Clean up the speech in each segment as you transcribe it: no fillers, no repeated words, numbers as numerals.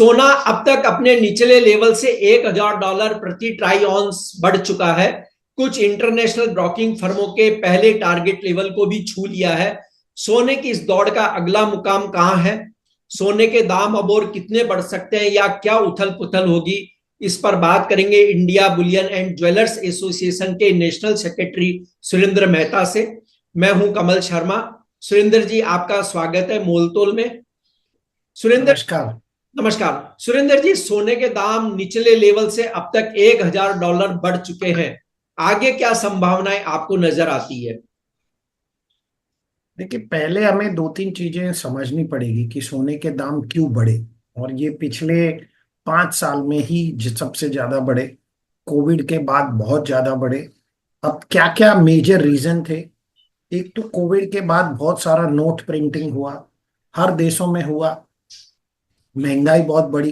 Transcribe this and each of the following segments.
सोना अब तक अपने निचले लेवल से $1,000 प्रति ट्राई ऑन्स बढ़ चुका है। कुछ इंटरनेशनल ब्रोकिंग फर्मों के पहले टारगेट लेवल को भी छू लिया है। सोने की इस दौड़ का अगला मुकाम कहां है? सोने के दाम अब और कितने बढ़ सकते हैं या क्या उथल पुथल होगी? इस पर बात करेंगे India Boolean and jewellers association के नेशनल सेक्रेटरी सुरेंद्र मेहता से। मैं हूं कमल शर्मा। सुरेंद्र जी, आपका स्वागत है मोलतोल में। सुरेंद्र, नमस्कार। नमस्कार। सुरेंद्र जी, सोने के दाम निचले लेवल से अब तक $1,000 बढ़ चुके हैं। आगे क्या संभावनाएं आपको नजर आती है? देखिए, पहले हमें दो तीन चीजें समझनी पड़ेगी कि सोने के दाम क्यों बढ़े। और ये पिछले 5 साल में ही सबसे ज्यादा बढ़े। कोविड के बाद बहुत ज्यादा बढ़े। अब क्या क्या मेजर रीजन थे? एक तो कोविड के बाद बहुत सारा नोट प्रिंटिंग हुआ, हर देशों में हुआ। महंगाई बहुत बढ़ी,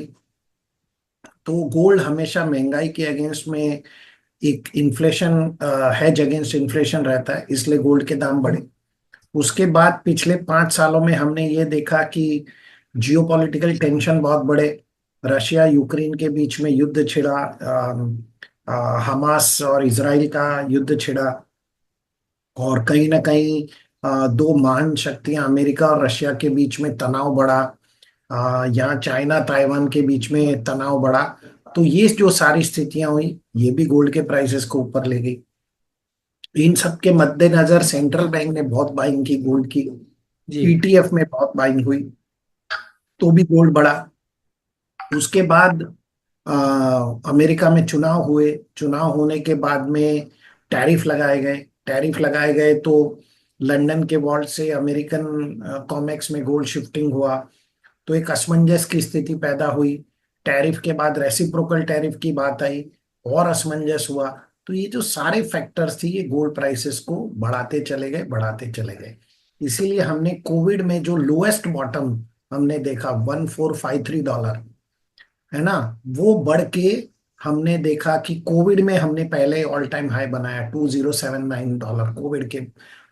तो गोल्ड हमेशा महंगाई के अगेंस्ट में एक इन्फ्लेशन, हेज अगेंस्ट इन्फ्लेशन रहता है, इसलिए गोल्ड के दाम बढ़े। उसके बाद पिछले 5 सालों में हमने ये देखा कि जियोपॉलिटिकल टेंशन बहुत बढ़े। रशिया यूक्रेन के बीच में युद्ध छिड़ा, हमास और इसराइल का युद्ध छिड़ा। और कहीं ना कहीं दो महान शक्तियां अमेरिका और रशिया के बीच में तनाव बढ़ा। यहाँ चाइना ताइवान के बीच में तनाव बढ़ा। तो ये जो सारी स्थितियां हुई, ये भी गोल्ड के प्राइसेस को ऊपर ले गई। इन सब के मद्देनजर सेंट्रल बैंक ने बहुत बाइंग की गोल्ड की। जी। ईटीएफ में बहुत बाइंग हुई, तो भी गोल्ड बढ़ा। उसके बाद अ, अमेरिका में चुनाव हुए। चुनाव होने के बाद में टैरिफ लगाए गए। टैरिफ लगाए गए तो लंदन के वॉल्ट से अमेरिकन कॉमेक्स में गोल्ड शिफ्टिंग हुआ। तो एक असमंजस की स्थिति पैदा हुई। टैरिफ के बाद रेसिप्रोकल टैरिफ की बात आई, और असमंजस हुआ। तो ये जो सारे फैक्टर्स थी, ये गोल्ड प्राइसेस को बढ़ाते चले गए, बढ़ाते चले गए। इसीलिए हमने कोविड में जो लोएस्ट बॉटम हमने देखा, $1,453, है ना, वो बढ़ के हमने देखा कि कोविड में हमने पहले ऑल टाइम हाई बनाया $2,079 कोविड के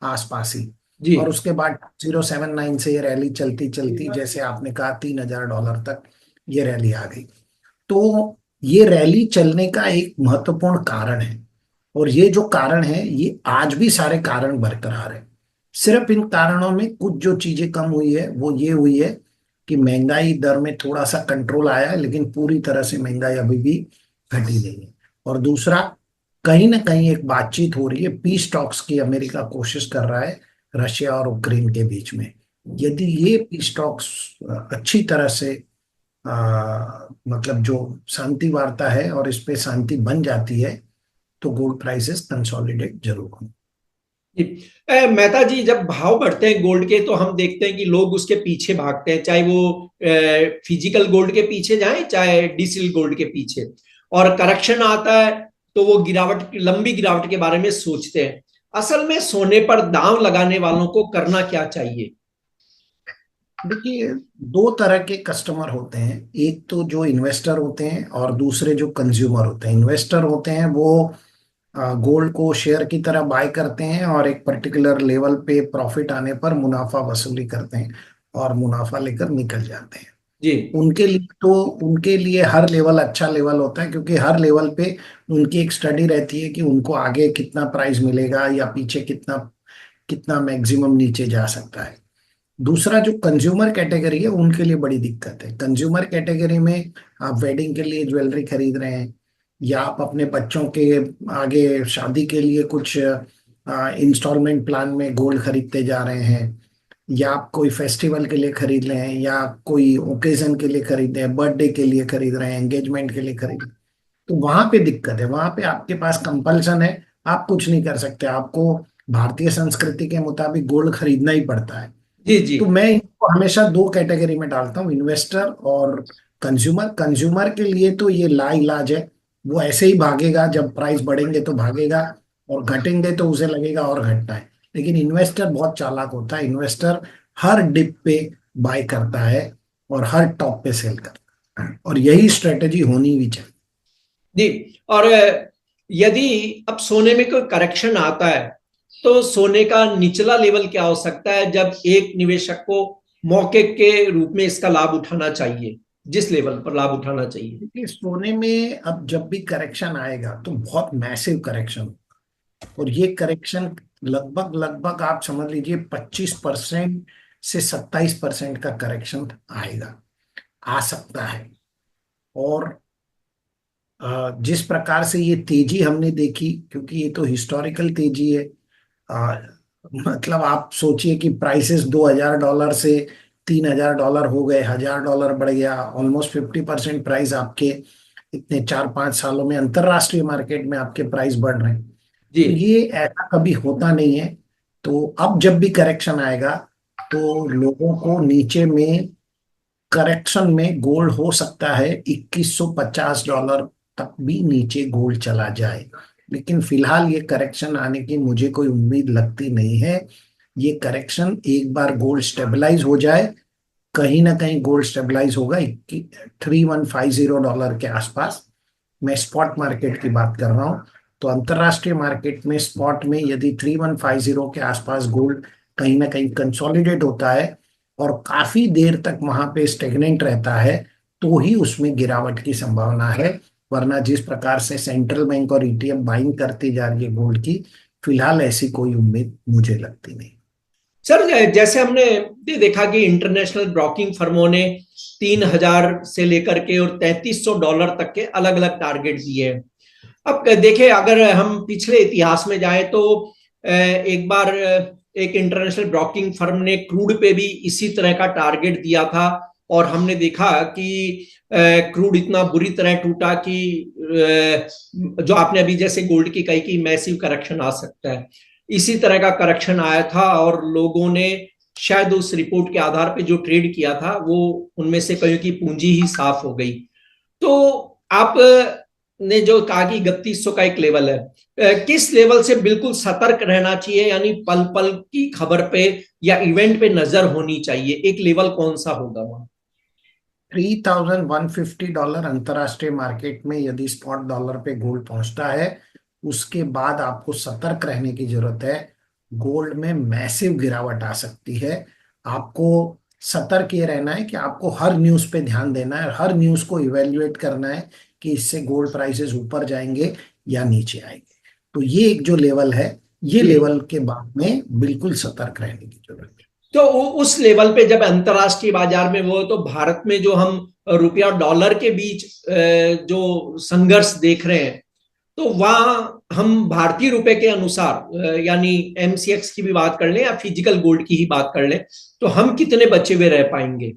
आसपास ही। जी। और उसके बाद 079 से ये रैली चलती चलती, जैसे आपने कहा, $3,000 तक ये रैली आ गई। तो ये रैली चलने का एक महत्वपूर्ण कारण है। और ये जो कारण है, ये आज भी सारे कारण बरकरार है। सिर्फ इन कारणों में कुछ जो चीजें कम हुई है, वो ये हुई है कि महंगाई दर में थोड़ा सा कंट्रोल आया है, लेकिन पूरी तरह से महंगाई अभी भी घटी नहीं है। और दूसरा, कहीं ना कहीं एक बातचीत हो रही है, पीस टॉक्स की अमेरिका कोशिश कर रहा है रशिया और यूक्रेन के बीच में। यदि ये पीस टॉक्स अच्छी तरह से मतलब जो शांति वार्ता है और इस पे शांति बन जाती है, तो गोल्ड प्राइसेस कंसोलिडेट जरूर होंगे। जी। मेहता जी, जब भाव बढ़ते हैं गोल्ड के तो हम देखते हैं कि लोग उसके पीछे भागते हैं, चाहे वो फिजिकल गोल्ड के पीछे जाएं चाहे डिजिटल गोल्ड के पीछे। और करेक्शन आता है तो वो गिरावट, लंबी गिरावट के बारे में सोचते हैं। असल में सोने पर दांव लगाने वालों को करना क्या चाहिए? देखिए, दो तरह के कस्टमर होते हैं। एक तो जो इन्वेस्टर होते हैं, और दूसरे जो कंज्यूमर होते हैं। इन्वेस्टर होते हैं वो गोल्ड को शेयर की तरह बाय करते हैं, और एक पर्टिकुलर लेवल पे प्रॉफिट आने पर मुनाफा वसूली करते हैं, और मुनाफा लेकर निकल जाते हैं। जी। उनके लिए हर लेवल अच्छा लेवल होता है, क्योंकि हर लेवल पे उनकी एक स्टडी रहती है कि उनको आगे कितना प्राइस मिलेगा, या पीछे कितना कितना मैक्सिमम नीचे जा सकता है। दूसरा जो कंज्यूमर कैटेगरी है, उनके लिए बड़ी दिक्कत है। कंज्यूमर कैटेगरी में आप वेडिंग के लिए ज्वेलरी खरीद रहे हैं, या आप अपने बच्चों के आगे शादी के लिए कुछ इंस्टॉलमेंट प्लान में गोल्ड खरीदते जा रहे हैं, या आप कोई फेस्टिवल के लिए खरीद रहे हैं, या कोई ओकेजन के लिए खरीद रहे हैं, बर्थडे के लिए खरीद रहे हैं, एंगेजमेंट के लिए खरीद रहे हैं। तो वहां पे दिक्कत है, वहां पे आपके पास कंपल्सन है। आप कुछ नहीं कर सकते, आपको भारतीय संस्कृति के मुताबिक गोल्ड खरीदना ही पड़ता है। जी। जी। तो मैं इनको हमेशा दो कैटेगरी में डालता हूँ, इन्वेस्टर और कंज्यूमर। कंज्यूमर के लिए तो ये लाइलाज है, वो ऐसे ही भागेगा, जब प्राइस बढ़ेंगे तो भागेगा, और घटेंगे तो उसे लगेगा और घटना है। लेकिन इन्वेस्टर बहुत चालाक होता है। इन्वेस्टर हर डिप पे बाय करता है, और हर टॉप पे सेल करता है, और यही स्ट्रेटेजी होनी भी चाहिए। जी। और यदि अब सोने में कोई करेक्शन आता है तो सोने का निचला लेवल क्या हो सकता है जब एक निवेशक को मौके के रूप में इसका लाभ उठाना चाहिए? जिस लेवल पर लाभ उठाना चाहिए? देखिए, सोने में अब जब भी करेक्शन आएगा तो बहुत मैसिव करेक्शन, और ये करेक्शन लगभग लगभग आप समझ लीजिए 25% से 27% का करेक्शन आएगा, आ सकता है। और जिस प्रकार से ये तेजी हमने देखी, क्योंकि ये तो हिस्टोरिकल तेजी है, आ, मतलब आप सोचिए कि प्राइसेस $2,000 से $3,000 हो गए, $1,000 बढ़ गया, ऑलमोस्ट 50% प्राइस आपके इतने 4-5 सालों में अंतरराष्ट्रीय मार्केट में आपके प्राइस बढ़ रहे हैं। जी। तो ये ऐसा कभी होता नहीं है। तो अब जब भी करेक्शन आएगा तो लोगों को नीचे में, करेक्शन में गोल्ड हो सकता है $2,150 तक भी नीचे गोल्ड चला जाए, लेकिन फिलहाल ये करेक्शन आने की मुझे कोई उम्मीद लगती नहीं है। ये करेक्शन एक बार गोल्ड स्टेबलाइज हो जाए, कहीं ना कहीं गोल्ड स्टेबलाइज होगा $3,150 के आसपास। मैं स्पॉट मार्केट की बात कर रहा हूँ। तो अंतरराष्ट्रीय मार्केट में स्पॉट में यदि 3,150 के आसपास गोल्ड कहीं ना कहीं कंसोलिडेट होता है और काफी देर तक वहां पे स्टेगनेंट रहता है, तो ही उसमें गिरावट की संभावना है। वरना जिस प्रकार से सेंट्रल बैंक और ईटीएफ बाइंग करती जा रही है गोल्ड की, फिलहाल ऐसी कोई उम्मीद मुझे लगती नहीं। सर, जैसे हमने ये देखा कि इंटरनेशनल ब्रोकिंग फर्मों ने 3,000 से लेकर के और $3,300 तक के अलग अलग टारगेट दिए हैं। अब देखें, अगर हम पिछले इतिहास में जाएं तो एक बार एक इंटरनेशनल ब्रोकिंग फर्म ने क्रूड पे भी इसी तरह का टारगेट दिया था, और हमने देखा कि क्रूड इतना बुरी तरह टूटा कि जो आपने अभी जैसे गोल्ड की कही कि मैसिव करेक्शन आ सकता है, इसी तरह का करेक्शन आया था, और लोगों ने शायद उस रिपोर्ट के आधार पे जो ट्रेड किया था वो उनमें से कहीं की पूंजी ही साफ हो गई। तो आप ने जो कहा कि 3100 का एक लेवल है, किस लेवल से बिल्कुल सतर्क रहना चाहिए, यानी पल पल की खबर पे या इवेंट पे नजर होनी चाहिए, एक लेवल कौन सा होगा वहां? $3,150 अंतर्राष्ट्रीय मार्केट में यदि स्पॉट डॉलर पे गोल्ड पहुंचता है, उसके बाद आपको सतर्क रहने की जरूरत है। गोल्ड में मैसिव गिरावट आ सकती है। आपको सतर्क ये रहना है कि आपको हर न्यूज पे ध्यान देना है, हर न्यूज को इवेल्युएट करना है कि इससे गोल्ड प्राइसेस ऊपर जाएंगे या नीचे आएंगे। तो ये एक जो लेवल है, ये जी। लेवल के बाद में बिल्कुल सतर्क रहने की जरूरत है। तो उस लेवल पे जब अंतरराष्ट्रीय बाजार में वो, तो भारत में जो हम रुपया और डॉलर के बीच जो संघर्ष देख रहे हैं, तो वहां हम भारतीय रुपए के अनुसार, यानी एमसीएक्स की भी बात कर लें या फिजिकल गोल्ड की ही बात कर लें, तो हम कितने बचे हुए रह पाएंगे?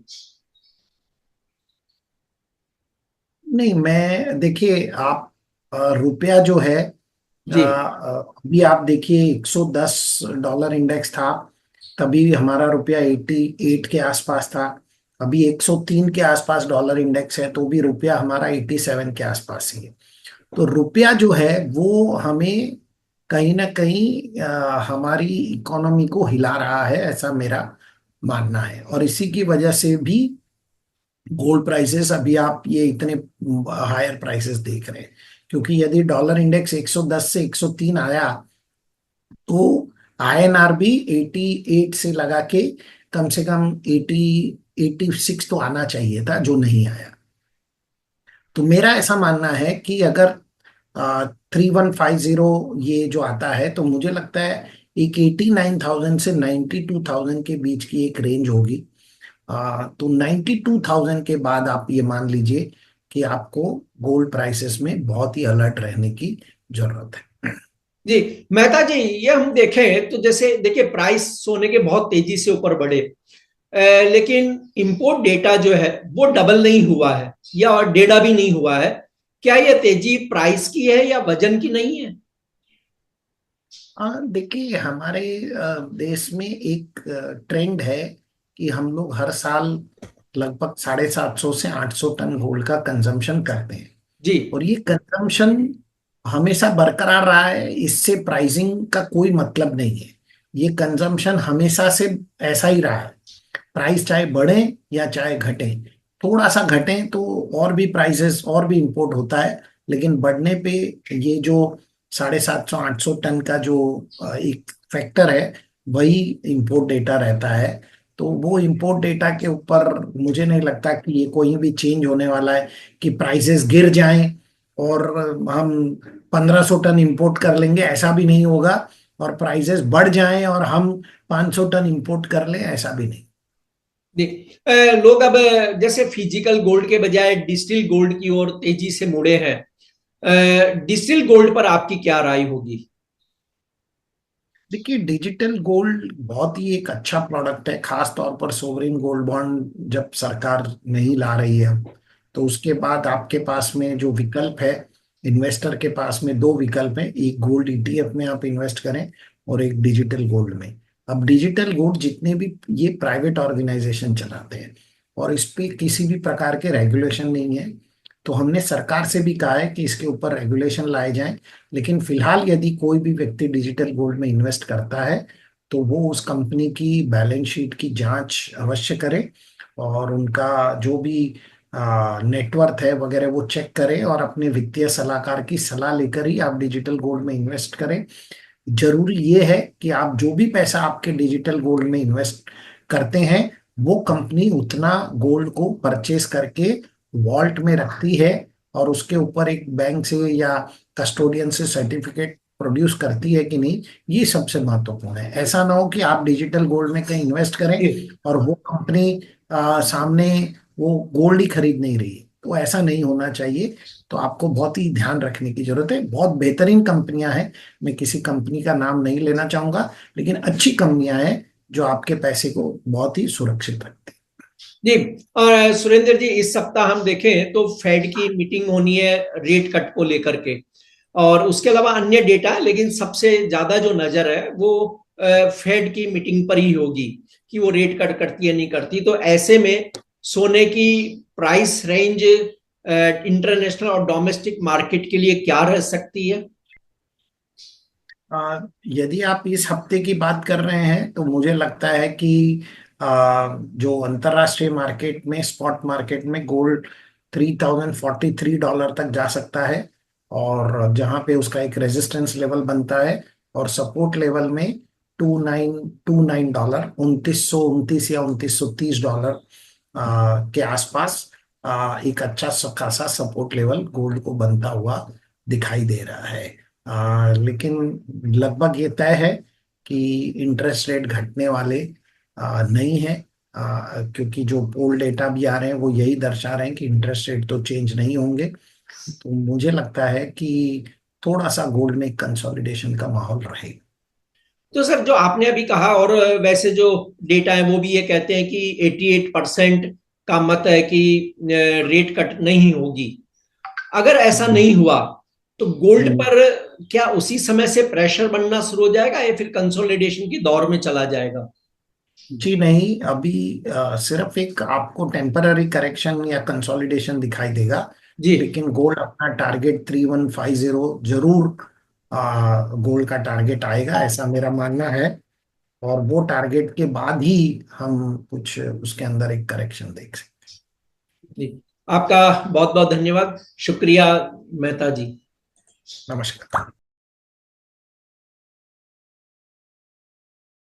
नहीं, मैं देखिए, आप रुपया जो है, जी। अभी आप देखिए $110 इंडेक्स था, तभी हमारा रुपया 88 के आसपास था। अभी 103 के आसपास डॉलर इंडेक्स है, तो भी रुपया हमारा 87 के आसपास ही है। तो रुपया जो है वो हमें कहीं ना कहीं हमारी इकोनॉमी को हिला रहा है, ऐसा मेरा मानना है। और इसी की वजह से भी गोल्ड प्राइसेस अभी आप ये इतने हायर प्राइसेस देख रहे हैं, क्योंकि यदि डॉलर इंडेक्स 110 से 103 आया तो आईएनआर भी 88 से लगा के कम से कम 86 तो आना चाहिए था, जो नहीं आया। तो मेरा ऐसा मानना है कि अगर 3,150 ये जो आता है, तो मुझे लगता है एक 89,000 से 92,000 के बीच की एक रेंज होगी। तो 92,000 के बाद आप ये मान लीजिए कि आपको गोल्ड प्राइसेस में बहुत ही अलर्ट रहने की जरूरत है। जी। मेहता जी, ये हम देखें तो जैसे देखिए, प्राइस सोने के बहुत तेजी से ऊपर बढ़े, लेकिन इंपोर्ट डेटा जो है वो डबल नहीं हुआ है या और डेटा भी नहीं हुआ है। क्या ये तेजी प्राइस की है या वजन की नहीं है? देखिए, हमारे देश में एक ट्रेंड है कि हम लोग हर साल लगभग 750 से 800 टन गोल्ड का कंजम्पशन करते हैं। जी। और ये कंजम्पशन हमेशा बरकरार रहा है, इससे प्राइसिंग का कोई मतलब नहीं है। ये कंजम्पशन हमेशा से ऐसा ही रहा है। प्राइस चाहे बढ़े या चाहे घटे, थोड़ा सा घटे तो और भी प्राइसेस और भी इंपोर्ट होता है, लेकिन बढ़ने पे ये जो 750-800 टन का जो एक फैक्टर है, वही इंपोर्ट डेटा रहता है। तो वो इंपोर्ट डेटा के ऊपर मुझे नहीं लगता कि ये कोई भी चेंज होने वाला है कि प्राइसेस गिर जाएं और हम 1500 टन इंपोर्ट कर लेंगे, ऐसा भी नहीं होगा। और प्राइसेस बढ़ जाएं और हम 500 टन इंपोर्ट कर लें, ऐसा भी नहीं। लोग अब जैसे फिजिकल गोल्ड के बजाय डिजिटल गोल्ड की ओर तेजी से मुड़े हैं। डिजिटल गोल्ड पर आपकी क्या राय होगी? देखिए, डिजिटल गोल्ड बहुत ही एक अच्छा प्रोडक्ट है, खास तौर पर सोवरिन गोल्ड बॉन्ड जब सरकार नहीं ला रही है अब, तो उसके बाद आपके पास में जो विकल्प है, इन्वेस्टर के पास में दो विकल्प है, एक गोल्ड ईटीएफ में आप इन्वेस्ट करें और एक डिजिटल गोल्ड में। अब डिजिटल गोल्ड जितने भी ये प्राइवेट ऑर्गेनाइजेशन चलाते हैं और इस पे किसी भी प्रकार के रेगुलेशन नहीं है, तो हमने सरकार से भी कहा है कि इसके ऊपर रेगुलेशन लाए जाएं। लेकिन फिलहाल यदि कोई भी व्यक्ति डिजिटल गोल्ड में इन्वेस्ट करता है तो वो उस कंपनी की बैलेंस शीट की जांच अवश्य करे और उनका जो भी नेटवर्थ है वगैरह वो चेक करे और अपने वित्तीय सलाहकार की सलाह लेकर ही आप डिजिटल गोल्ड में इन्वेस्ट करें। जरूरी ये है कि आप जो भी पैसा आपके डिजिटल गोल्ड में इन्वेस्ट करते हैं वो कंपनी उतना गोल्ड को परचेस करके वॉल्ट में रखती है और उसके ऊपर एक बैंक से या कस्टोडियन से सर्टिफिकेट प्रोड्यूस करती है कि नहीं, ये सबसे महत्वपूर्ण है। ऐसा ना हो कि आप डिजिटल गोल्ड में कहीं इन्वेस्ट करें और वो कंपनी सामने वो गोल्ड ही खरीद नहीं रही है, तो ऐसा नहीं होना चाहिए। तो आपको बहुत ही ध्यान रखने की जरूरत है। बहुत बेहतरीन कंपनियां हैं, मैं किसी कंपनी का नाम नहीं लेना चाहूंगा, लेकिन अच्छी कंपनियां हैं जो आपके पैसे को बहुत ही सुरक्षित रखती हैं। जी। और सुरेंद्र जी, इस सप्ताह हम देखें तो फेड की मीटिंग होनी है रेट कट को लेकर के, और उसके अलावा अन्य डेटा, लेकिन सबसे ज्यादा जो नजर है वो फेड की मीटिंग पर ही होगी कि वो रेट कट करती है नहीं करती। तो ऐसे में सोने की प्राइस रेंज इंटरनेशनल और डोमेस्टिक मार्केट के लिए क्या रह सकती है? यदि आप इस हफ्ते की बात कर रहे हैं तो मुझे लगता है कि जो अंतरराष्ट्रीय मार्केट में, स्पॉट मार्केट में गोल्ड $3043 तक जा सकता है और जहां पे उसका एक रेजिस्टेंस लेवल बनता है और सपोर्ट लेवल में 2929 2929 या $2930 के आसपास एक अच्छा खासा सपोर्ट लेवल गोल्ड को बनता हुआ दिखाई दे रहा है। लेकिन लगभग ये तय है कि इंटरेस्ट रेट घटने वाले नहीं है, क्योंकि जो पोल डेटा भी आ रहे हैं वो यही दर्शा रहे हैं कि इंटरेस्ट रेट तो चेंज नहीं होंगे। तो मुझे लगता है कि थोड़ा सा गोल्ड में कंसोलिडेशन का माहौल रहेगा। तो सर, जो आपने अभी कहा, और वैसे जो डेटा है वो भी ये कहते हैं कि 88% का मत है कि रेट कट नहीं होगी। अगर ऐसा जी। नहीं हुआ तो गोल्ड हम्म। पर क्या उसी समय से प्रेशर बनना शुरू हो जाएगा या फिर कंसोलिडेशन की दौर में चला जाएगा? जी नहीं, अभी सिर्फ एक आपको टेम्पररी करेक्शन या कंसोलिडेशन दिखाई देगा, जी। लेकिन गोल्ड अपना टारगेट 3150 जरूर गोल्ड का टारगेट आएगा, ऐसा मेरा मानना है। और वो टारगेट के बाद ही हम कुछ उसके अंदर एक करेक्शन देख सकते जी। आपका बहुत बहुत धन्यवाद, शुक्रिया मेहता जी। हैं। नमस्कार।